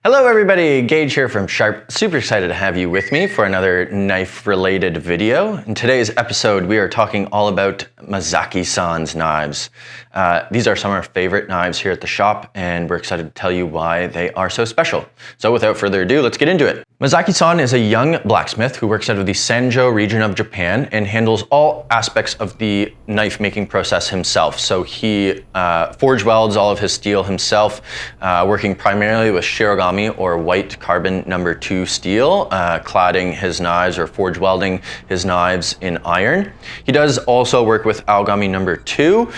Hello everybody, Gage here from Sharp. Super excited to have you with me for another knife-related video. In today's episode, we are talking all about Mazaki-san's knives. These are some of our favorite knives here at the shop, and we're excited to tell you why they are so special. So without further ado, let's get into it. Mazaki-san is a young blacksmith who works out of the Sanjo region of Japan and handles all aspects of the knife making process himself. So he forge welds all of his steel himself, working primarily with Shirogami or white carbon #2 steel, cladding his knives or forge welding his knives in iron. He does also work with Aogami #2,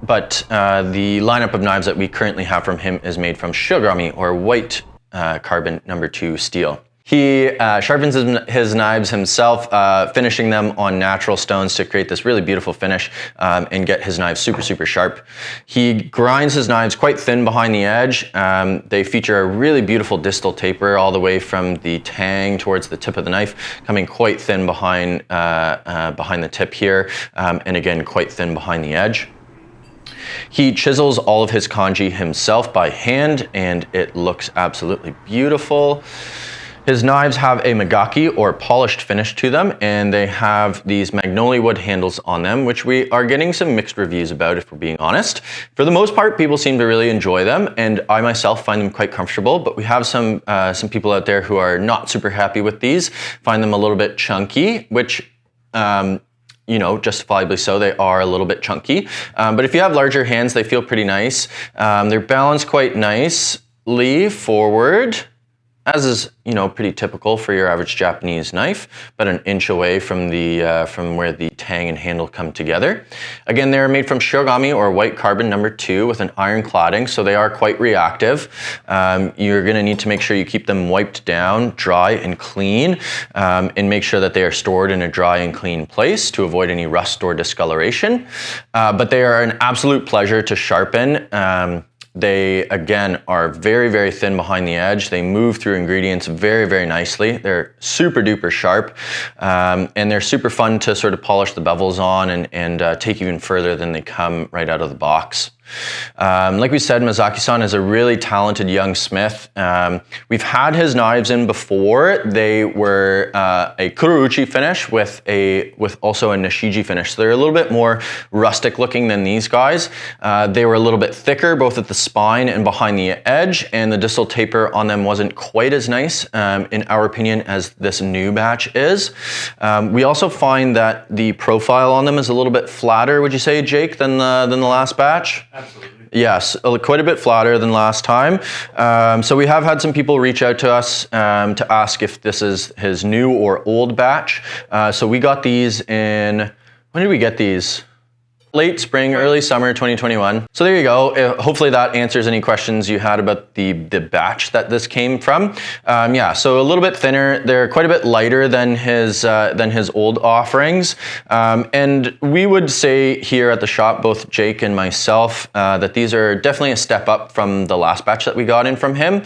but the lineup of knives that we currently have from him is made from Shirogami or white carbon #2 steel. He sharpens his knives himself, finishing them on natural stones to create this really beautiful finish and get his knives super sharp. He grinds his knives quite thin behind the edge. They feature a really beautiful distal taper all the way from the tang towards the tip of the knife, coming quite thin behind the tip here, and again quite thin behind the edge. He chisels all of his kanji himself by hand, and it looks absolutely beautiful. His knives have a megaki or polished finish to them, and they have these magnolia wood handles on them, which we are getting some mixed reviews about, if we're being honest. For the most part, people seem to really enjoy them, and I myself find them quite comfortable, but we have some people out there who are not super happy with these, find them a little bit chunky, which you know, justifiably so, they are a little bit chunky. But if you have larger hands, they feel pretty nice. They're balanced quite nicely forward, as is, you know, pretty typical for your average Japanese knife, but an inch away from from where the tang and handle come together. Again, they're made from Shirogami or white carbon #2 with an iron cladding, so they are quite reactive. You're going to need to make sure you keep them wiped down, dry and clean, and make sure that they are stored in a dry and clean place to avoid any rust or discoloration. But they are an absolute pleasure to sharpen. They, again, are very thin behind the edge. They move through ingredients very nicely. They're super duper sharp, and they're super fun to sort of polish the bevels on and take even further than they come right out of the box. Like we said, Mazaki-san is a really talented young smith. We've had his knives in before. They were a kurouchi finish with also a nishiji finish. So they're a little bit more rustic looking than these guys. They were a little bit thicker, both at the spine and behind the edge, and the distal taper on them wasn't quite as nice, in our opinion, as this new batch is. We also find that the profile on them is a little bit flatter, would you say, Jake, than the last batch? Absolutely. Yes, quite a bit flatter than last time. So we have had some people reach out to us to ask if this is his new or old batch. So we got these in, when did we get these? Late spring, early summer 2021. So there you go. Hopefully that answers any questions you had about the batch that this came from. Yeah, so a little bit thinner. They're quite a bit lighter than his old offerings. And we would say here at the shop, both Jake and myself, that these are definitely a step up from the last batch that we got in from him.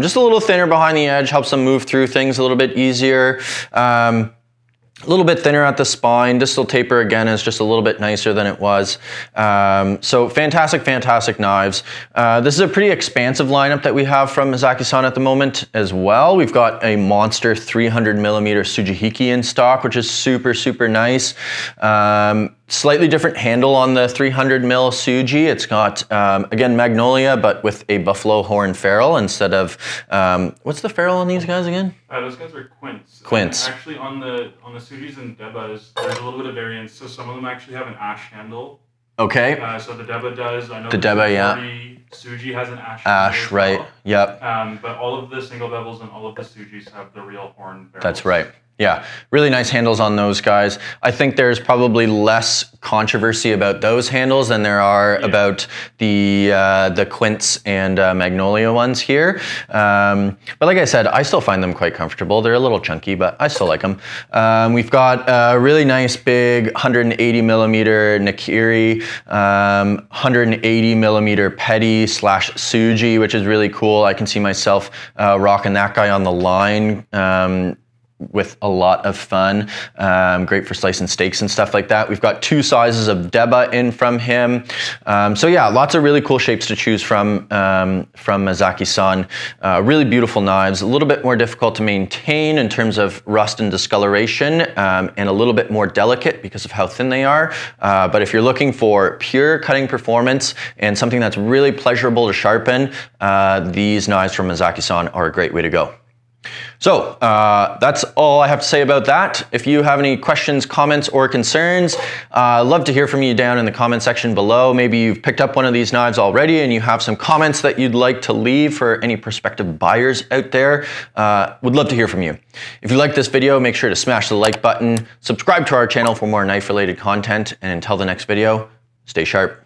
Just a little thinner behind the edge, helps them move through things a little bit easier. A little bit thinner at the spine. Distal taper, again, is just a little bit nicer than it was. So fantastic knives. This is a pretty expansive lineup that we have from Mazaki-san at the moment as well. We've got a monster 300mm Tsujihiki in stock, which is super nice. Slightly different handle on the 300mm Tsuji. It's got, again, magnolia, but with a buffalo horn ferrule instead of, what's the ferrule on these guys again? Those guys are quints. Quints. Actually, on the Tsujis and Debas, there's a little bit of variance. So some of them actually have an ash handle. Okay. So the Deba does. I know the Deba, yeah. Tsuji has an ash handle. Ash, right. Well. Yep. But all of the single bevels and all of the Tsujis have the real horn barrels. That's right. Yeah, really nice handles on those guys. I think there's probably less controversy about those handles than there are about the quints and magnolia ones here. But like I said, I still find them quite comfortable. They're a little chunky, but I still like them. We've got a really nice big 180mm Nakiri, 180mm Petty / Tsuji, which is really cool. I can see myself rocking that guy on the line. with a lot of fun. Great for slicing steaks and stuff like that. We've got 2 sizes of Deba in from him. So yeah, lots of really cool shapes to choose from Mazaki-san. Really beautiful knives, a little bit more difficult to maintain in terms of rust and discoloration, and a little bit more delicate because of how thin they are. But if you're looking for pure cutting performance and something that's really pleasurable to sharpen, these knives from Mazaki-san are a great way to go. So that's all I have to say about that. If you have any questions, comments, or concerns, I'd love to hear from you down in the comment section below. Maybe you've picked up one of these knives already and you have some comments that you'd like to leave for any prospective buyers out there. Would love to hear from you. If you like this video, make sure to smash the like button, subscribe to our channel for more knife-related content, and until the next video, stay sharp.